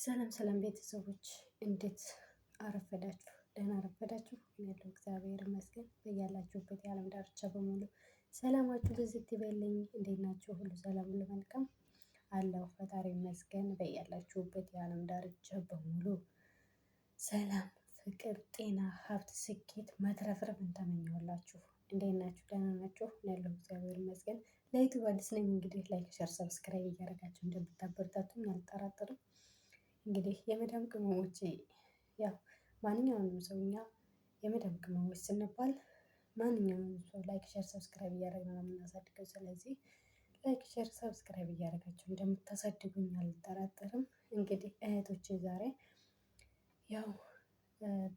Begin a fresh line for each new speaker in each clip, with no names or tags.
ሰላም ሰላም ቤተሰቦች እንዴት አረፈዳችሁ? ደህና አረፈዳችሁ? ያለው እግዚአብሔር ይመስገን። በያላችሁበት የዓለም ዳርቻ በሙሉ ሰላማችሁ ብዝት ይበልኝ። እንዴት ናችሁ? ሁሉ ሰላም፣ ሁሉ መልካም አለው። ፈጣሪ ይመስገን። በያላችሁበት የዓለም ዳርቻ በሙሉ ሰላም፣ ፍቅር፣ ጤና፣ ሀብት፣ ስኬት፣ መትረፍረፍ እንተመኘሁላችሁ። እንዴት ናችሁ? ደህና ናችሁ? ያለው እግዚአብሔር ይመስገን። ለዩቲዩብ አዲስ ነኝ። እንግዲህ ላይክ፣ ሸር፣ ሰብስክራይብ እያደረጋችሁ እንደምታበረታቱኝ አልጠራጠርም። እንግዲህ የመዳም ቅመሞች ያው ማንኛውንም ሰው እኛ የመዳም ቅመሞች ስንባል ማንኛውንም ሰው ላይክ ሼር ሰብስክራይብ እያደረግን ነው የምናሳድገው። ስለዚህ ላይክ ሼር ሰብስክራይብ እያደረጋችሁ እንደምታሳድጉኝ አልጠራጠርም። እንግዲህ እህቶቼ ዛሬ ያው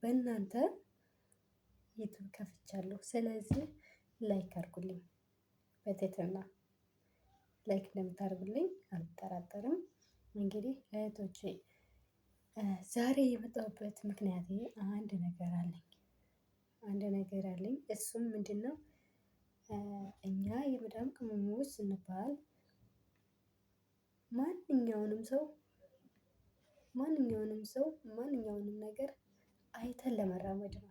በእናንተ ዩቱብ ከፍቻለሁ። ስለዚህ ላይክ አድርጉልኝ፣ በትህትና ላይክ እንደምታደርጉልኝ አልጠራጠርም። እንግዲህ እህቶቼ ዛሬ የመጣሁበት ምክንያቴ አንድ ነገር አለኝ። እሱም ምንድን ነው? እኛ የመዳም ቅመሞች ስንባል ማንኛውንም ሰው ማንኛውንም ነገር አይተን ለመራመድ ነው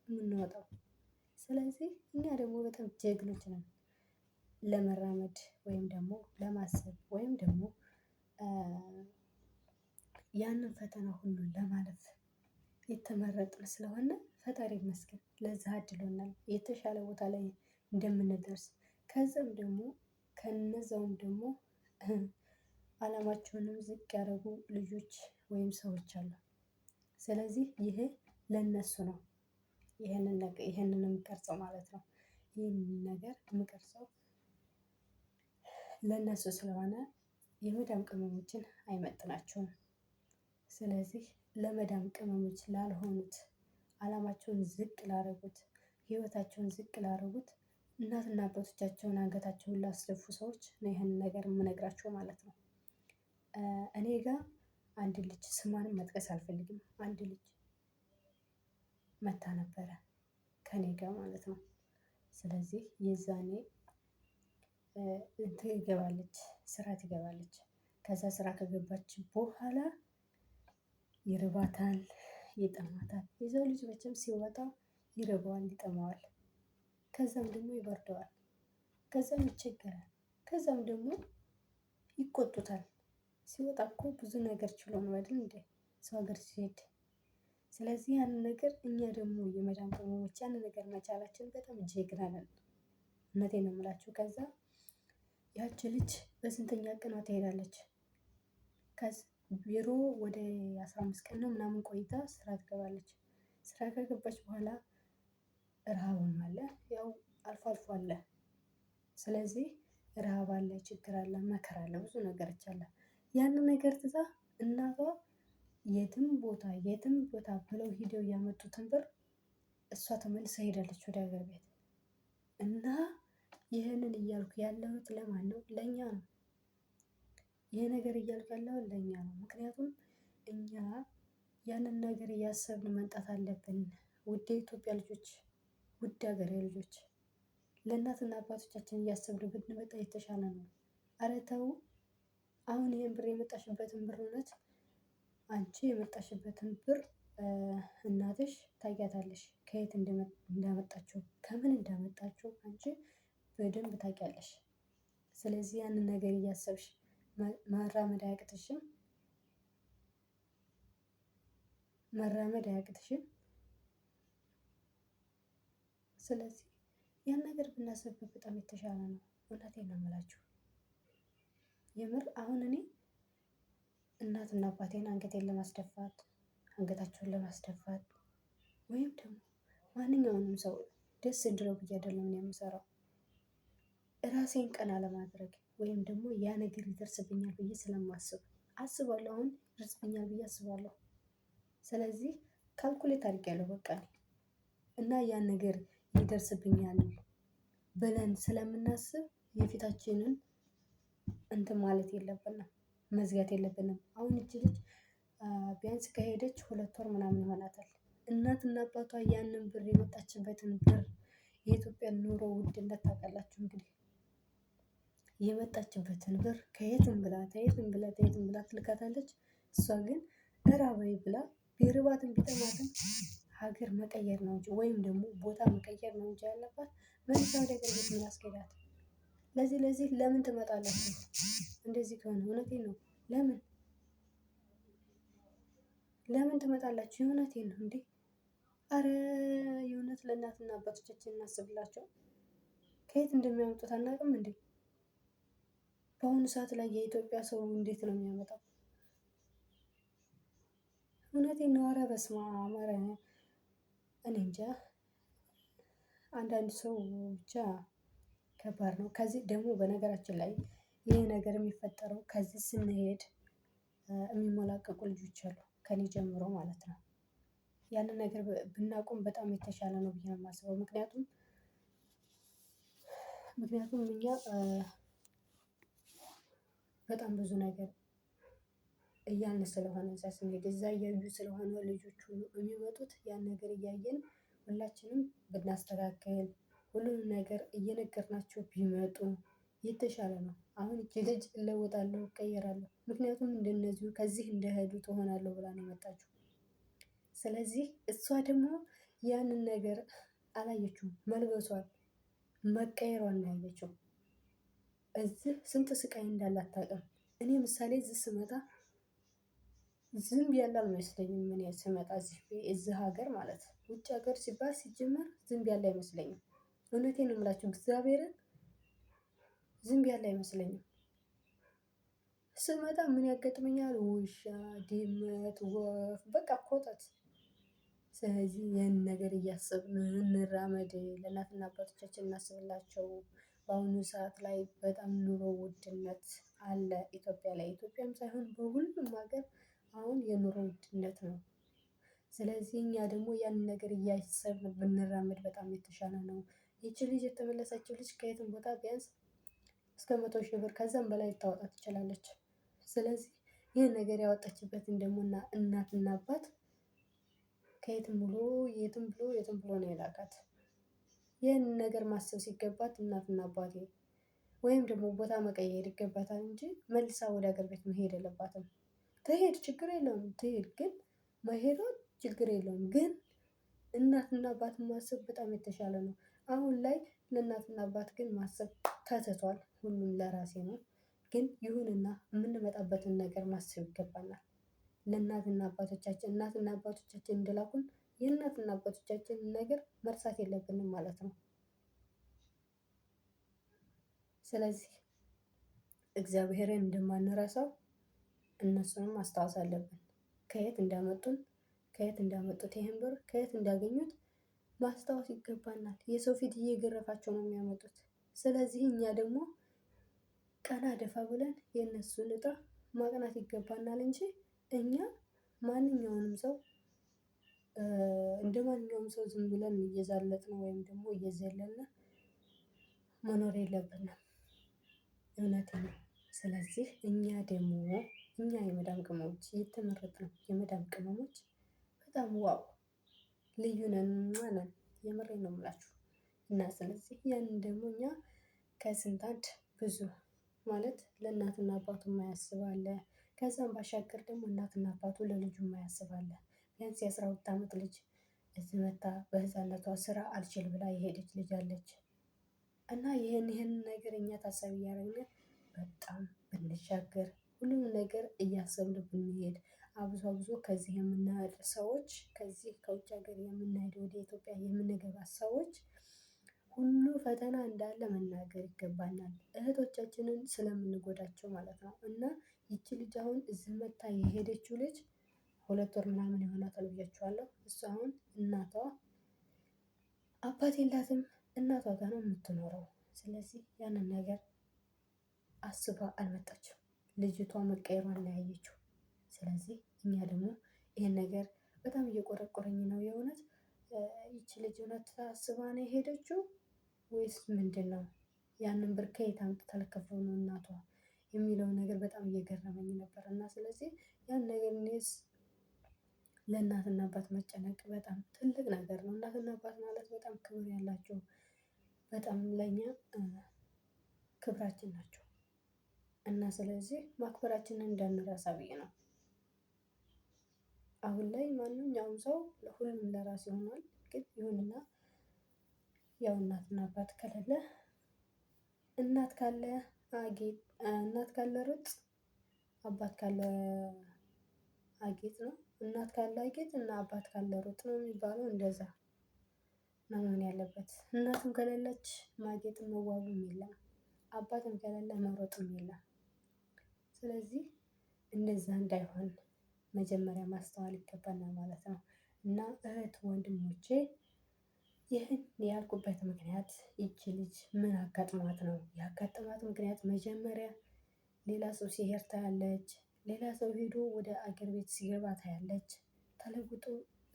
የምንወጣው። ስለዚህ እኛ ደግሞ በጣም ጀግኖች ነን ለመራመድ ወይም ደግሞ ለማሰብ ወይም ደግሞ ያንን ፈተና ሁሉ ለማለፍ የተመረጥን ስለሆነ ፈጣሪ ይመስገን ለዛ አድሎናል። የተሻለ ቦታ ላይ እንደምንደርስ ከነዛውም ደግሞ አላማቸውንም ዝቅ ያደረጉ ልጆች ወይም ሰዎች አሉ። ስለዚህ ይሄ ለነሱ ነው። ይሄንን የምቀርጸው ማለት ነው። ይህንን ነገር የምቀርጸው ለነሱ ስለሆነ የመዳም ቅመሞችን አይመጥናቸውም። ስለዚህ ለመዳም ቅመሞች ላልሆኑት፣ አላማቸውን ዝቅ ላደረጉት፣ ህይወታቸውን ዝቅ ላደረጉት እናትና አባቶቻቸውን አንገታቸውን ላስደፉ ሰዎች ነው ይህንን ነገር የምነግራቸው ማለት ነው። እኔ ጋር አንድ ልጅ ስሟንም መጥቀስ አልፈልግም። አንድ ልጅ መታ ነበረ ከኔ ጋር ማለት ነው። ስለዚህ የዛኔ ስራ ትገባለች። ከዛ ስራ ከገባች በኋላ ይርባታል፣ ይጠማታል። የሰው ልጅ መቼም ሲወጣ ይርበዋል፣ ይጠማዋል። ከዛም ደግሞ ይበርደዋል። ከዛም ይቸገራል። ከዛም ደግሞ ይቆጡታል። ሲወጣ እኮ ብዙ ነገር ችሎ ነው አይደል እንዴ ሰው ሀገር ሲሄድ። ስለዚህ ያንን ነገር እኛ ደግሞ የመዳም ቅመሞች ያንን ነገር መቻላችን በጣም ጀግና ነን። እውነቴን ነው የምላችሁ። ከዛ ያቺ ልጅ በስንተኛ ቀኗ ትሄዳለች። ቢሮ ወደ 15 ቀን ነው ምናምን ቆይታ ስራ ትገባለች። ስራ ከገባች በኋላ ረሃብም አለ፣ ያው አልፎ አልፎ አለ። ስለዚህ ረሃብ አለ፣ ችግር አለ፣ መከራ አለ፣ ብዙ ነገሮች አለ። ያንን ነገር ትታ እናቷ የትም ቦታ ብለው ሂደው ያመጡትን ብር እሷ ተመልሳ ሄዳለች ወደ ሀገር ቤት። እና ይህንን እያልኩ ያለሁት ለማን ነው? ለእኛ ነው። ይሄ ነገር እያልኩ ያለሁት ለእኛ ነው። ምክንያቱም እኛ ያንን ነገር እያሰብን መምጣት አለብን። ውድ የኢትዮጵያ ልጆች፣ ውድ ሀገሬ ልጆች፣ ለእናትና አባቶቻችን እያሰብን ብንመጣ የተሻለ ነው። ኧረ ተው። አሁን ይሄን ብር የመጣሽበትን ብር እውነት አንቺ የመጣሽበትን ብር እናትሽ ታውቂያታለሽ፣ ከየት እንዳመጣችው ከምን እንዳመጣችው አንቺ በደንብ ታውቂያለሽ። ስለዚህ ያንን ነገር እያሰብሽ መራመድ አያቅትሽም። ስለዚህ ያን ነገር ብናስብበት በጣም የተሻለ ነው። እውነቴን ነው የምላችሁ። የምር አሁን እኔ እናትና አባቴን አንገታቸውን ለማስደፋት ወይም ደግሞ ማንኛውንም ሰው ደስ እንዲለው ብዬ አይደለም የምሰራው። ራሴን ቀና ለማድረግ ወይም ደግሞ ያ ነገር ይደርስብኛል ብዬ ስለማስብ አስባለሁ። አሁን ይደርስብኛል ብዬ አስባለሁ። ስለዚህ ካልኩሌት አድርጌያለሁ በቃ እና ያን ነገር ይደርስብኛል ብለን ስለምናስብ የፊታችንን እንትን ማለት የለብንም፣ መዝጋት የለብንም። አሁን እቺ ልጅ ቢያንስ ከሄደች 2 ወር ምናምን ይሆናታል። እናትና አባቷ ያንን ብር የመጣችበትን ብር የኢትዮጵያን ኑሮ ውድነት ታውቃላችሁ እንግዲህ የመጣችበትን ብር ከየትም ብላ ትልካታለች። እሷ ግን እራበይ ብላ ቢርባትም ቢጠማትም ሀገር መቀየር ነው እንጂ ወይም ደግሞ ቦታ መቀየር ነው እንጂ ያለባት መልሳ ወደ ሀገር ቤት ምን አስኬዳት? ለዚህ ለምን ትመጣላችሁ? እንደዚህ ከሆነ እውነቴን ነው። ለምን ትመጣላችሁ? የእውነቴን ነው እንዴ! አረ የእውነት ለእናትና አባቶቻችን እናስብላቸው። ከየት እንደሚያመጡት አናውቅም እንዴ? በአሁኑ ሰዓት ላይ የኢትዮጵያ ሰው እንዴት ነው የሚያመጣው? እውነቴን ነው። ኧረ በስመአብ! ኧረ እኔ እንጃ። አንዳንድ ሰው ብቻ ከባድ ነው። ከዚህ ደግሞ በነገራችን ላይ ይህ ነገር የሚፈጠረው ከዚህ ስንሄድ የሚሞላቀቁ ልጆች አሉ፣ ከኔ ጀምሮ ማለት ነው። ያንን ነገር ብናቆም በጣም የተሻለ ነው ብዬ ነው የማስበው። ምክንያቱም እኛ በጣም ብዙ ነገር እያልን ስለሆነ እዛ ስንሄድ እዛ እያዩ ስለሆነ ልጆቹ የሚመጡት ያን ነገር እያየን ሁላችንም ብናስተካክል ሁሉንም ነገር እየነገርናቸው ቢመጡ የተሻለ ነው። አሁን ይቺ ልጅ እለወጣለሁ እቀየራለሁ ምክንያቱም እንደነዚሁ ከዚህ እንደሄዱ ትሆናለሁ ብላ ነው የመጣችው። ስለዚህ እሷ ደግሞ ያንን ነገር አላየችውም፣ መልበሷን መቀየሯን ነው ያየችው። እዚህ ስንት ስቃይ እንዳለ አታውቅም። እኔ ምሳሌ እዚህ ስመጣ ዝም ብያለሁ አልመስለኝም። እኔ ስመጣ እዚህ ሀገር ማለት ውጭ ሀገር ሲባል ሲጀመር ዝም ብያለሁ አይመስለኝም። እውነቴን ነው የምላችሁ እግዚአብሔርን ዝም ብያለሁ አይመስለኝም። ስመጣ ምን ያጋጥመኛል? ውሻ፣ ድመት፣ ወፍ በቃ ኮተት። ስለዚህ ያን ነገር እያሰብን እንራመድ፣ ለእናትና አባቶቻችን እናስብላቸው። በአሁኑ ሰዓት ላይ በጣም ኑሮ ውድነት አለ ኢትዮጵያ ላይ፣ ኢትዮጵያም ሳይሆን በሁሉም ሀገር አሁን የኑሮ ውድነት ነው። ስለዚህ እኛ ደግሞ ያንን ነገር እያሰብን ብንራመድ በጣም የተሻለ ነው። ይቺ ልጅ የተመለሰችው ልጅ ከየትም ቦታ ቢያንስ እስከ 100,000 ብር ከዛም በላይ ልታወጣ ትችላለች። ስለዚህ ይህን ነገር ያወጣችበትን ደግሞ እናትና አባት ከየትም ብሎ የትም ብሎ ነው የላካት። ይህን ነገር ማሰብ ሲገባት እናትና አባቴ ወይም ደግሞ ቦታ መቀየር ይገባታል እንጂ መልሳ ወደ ሀገር ቤት መሄድ የለባትም። ትሄድ ችግር የለውም ትሄድ፣ ግን መሄዷ ችግር የለውም፣ ግን እናትና አባትን ማሰብ በጣም የተሻለ ነው። አሁን ላይ ለእናትና አባት ግን ማሰብ ተትቷል። ሁሉም ለራሴ ነው። ግን ይሁንና የምንመጣበትን ነገር ማሰብ ይገባናል። ለእናትና አባቶቻችን እናትና አባቶቻችን እንደላኩን የእናትና አባቶቻችንን ነገር መርሳት የለብንም ማለት ነው። ስለዚህ እግዚአብሔርን እንደማንረሳው እነሱንም ማስታወስ አለብን። ከየት እንዳመጡት ይሄን ብር ከየት እንዳገኙት ማስታወስ ይገባናል። የሰው ፊት እየገረፋቸው ነው የሚያመጡት። ስለዚህ እኛ ደግሞ ቀና ደፋ ብለን የእነሱን እጣ ማቅናት ይገባናል እንጂ እኛ ማንኛውንም ሰው እንደ ማንኛውም ሰው ዝም ብለን እየዛለቅን ወይም ደግሞ እየዘለልን መኖር የለብንም። እውነቴን ነው። ስለዚህ እኛ የመዳም ቅመሞች የተመረጥን የመዳም ቅመሞች በጣም ዋው ልዩ ነን ነን። የምሬን ነው የምላችሁ። እና ስለዚህ ያንን ደግሞ እኛ ከስንት አንድ ብዙ ማለት ለእናትና አባቱ የማያስብ አለ። ከዛም ባሻገር ደግሞ እናትና አባቱ ለልጁ የማያስብ አለ። ቢያንስ የ12 ዓመት ልጅ እዚህ መታ በህፃንነቷ ስራ አልችል ብላ የሄደች ልጅ አለች። እና ይህን ነገር እኛ ታሳቢ እያደረግን በጣም ብንሻገር ሁሉንም ነገር እያሰብን ብንሄድ አብዞ ከዚህ የምንሄድ ሰዎች ከዚህ ከውጭ ሀገር የምንሄድ ወደ ኢትዮጵያ የምንገባ ሰዎች ሁሉ ፈተና እንዳለ መናገር ይገባናል። እህቶቻችንን ስለምንጎዳቸው ማለት ነው። እና ይቺ ልጅ አሁን እዚህ መታ የሄደችው ልጅ 2 ወር ምናምን ይሆናታል ብያችኋለሁ። እሷ አሁን እናቷ አባት የላትም፣ እናቷ ጋር ነው የምትኖረው። ስለዚህ ያንን ነገር አስባ አልመጣችም። ልጅቷ መቀየሯን ነው ያየችው። ስለዚህ እኛ ደግሞ ይሄን ነገር በጣም እየቆረቆረኝ ነው የእውነት። ይቺ ልጅ እውነት አስባ ነው የሄደችው ወይስ ምንድን ነው? ያንን ብር ከየት አምጥታ ልትከፍለው ነው እናቷ የሚለው ነገር በጣም እየገረመኝ ነበር። እና ስለዚህ ያን ነገር እኔስ ለእናትና አባት መጨነቅ በጣም ትልቅ ነገር ነው። እናትና አባት ማለት በጣም ክብር ያላቸው በጣም ለኛ ክብራችን ናቸው። እና ስለዚህ ማክበራችንን እንዳንረሳ ብዬ ነው። አሁን ላይ ማንኛውም ሰው ሁሉም ለራሱ ይሆናል። ግን ይሁንና ያው እናትና አባት ከሌለ እናት ካለ አጌጥ እናት ካለ ሩጥ አባት ካለ አጌጥ ነው። እናት ካለ አጌጥ እና አባት ካለ ሩጥ ነው የሚባለው። እንደዛ ነው መሆን ያለበት። እናትም ከሌለች ማጌጥም መዋብም የለም። አባትም ከሌለ መሮጥም የለም። ስለዚህ እንደዛ እንዳይሆን መጀመሪያ ማስተዋል ይገባናል ማለት ነው። እና እህት ወንድሞቼ ይህን ያልኩበት ምክንያት ይቺ ልጅ ምን አጋጥሟት ነው? ያጋጠማት ምክንያት መጀመሪያ ሌላ ሰው ሲሄድ ታያለች። ሌላ ሰው ሄዶ ወደ አገር ቤት ሲገባ ታያለች። ተለውጦ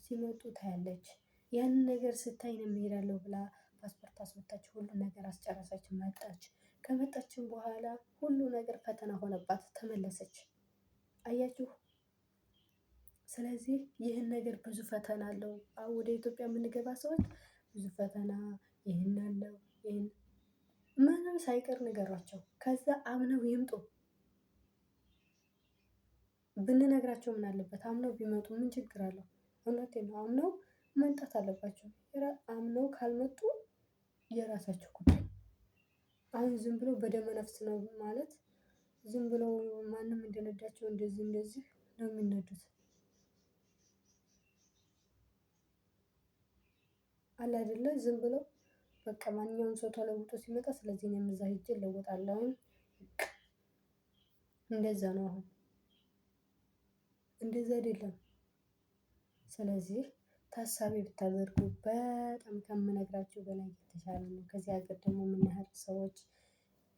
ሲመጡ ታያለች። ያንን ነገር ስታይ ነው እሄዳለሁ ብላ ፓስፖርት አስመታች። ሁሉ ነገር አስጨረሰች መጣች። ከመጣችም በኋላ ሁሉ ነገር ፈተና ሆነባት ተመለሰች። አያችሁ። ስለዚህ ይህን ነገር ብዙ ፈተና አለው። አሁን ወደ ኢትዮጵያ የምንገባ ሰዎች ብዙ ፈተና ይህን አለው። ይህን ምንም ሳይቀር ንገሯቸው። ከዛ አምነው ይምጡ። ብንነግራቸው ምን አለበት? አምነው ቢመጡ ምን ችግር አለው? እውነቴን ነው። አምነው መምጣት አለባቸው። አምነው ካልመጡ የራሳቸው ጉዳይ። አሁን ዝም ብሎ በደመ ነፍስ ነው ማለት ዝም ብሎ ማንም እንደነዳቸው እንደዚህ እንደዚህ ነው የሚነዱት። አለ አይደለ? ዝም ብሎ በቃ ማንኛውም ሰው ተለውጦ ሲመጣ ስለዚህ እኔም እዛ ሄጄ እለወጣለሁኝ። እንደዛ ነው አሁን። እንደዛ አይደለም። ስለዚህ ታሳቢ ብታደርጉ በጣም ከምነግራችሁ በላይ የተሻለ ነው። ከዚህ ሀገር ደግሞ የምንሄድ ሰዎች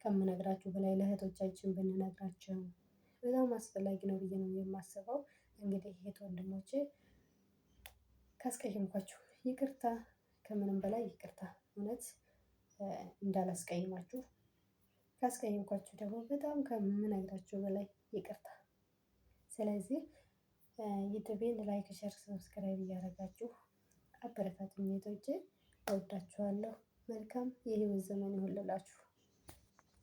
ከምነግራችሁ በላይ ለእህቶቻችን ብንነግራቸው በጣም አስፈላጊ ነው ብዬ ነው የማስበው። እንግዲህ እህት ወንድሞቼ ካስቀየምኳችሁ ይቅርታ፣ ከምንም በላይ ይቅርታ። እውነት እንዳላስቀይማችሁ፣ ካስቀየምኳችሁ ደግሞ በጣም ከምነግራችሁ በላይ ይቅርታ። ስለዚህ ዩቲዩቤን ላይክ፣ ሸር፣ ሰብስክራይብ እያደረጋችሁ አበረታቱኝ እህቶቼ። እወዳችኋለሁ። መልካም የህይወት ዘመን ይሁንላችሁ።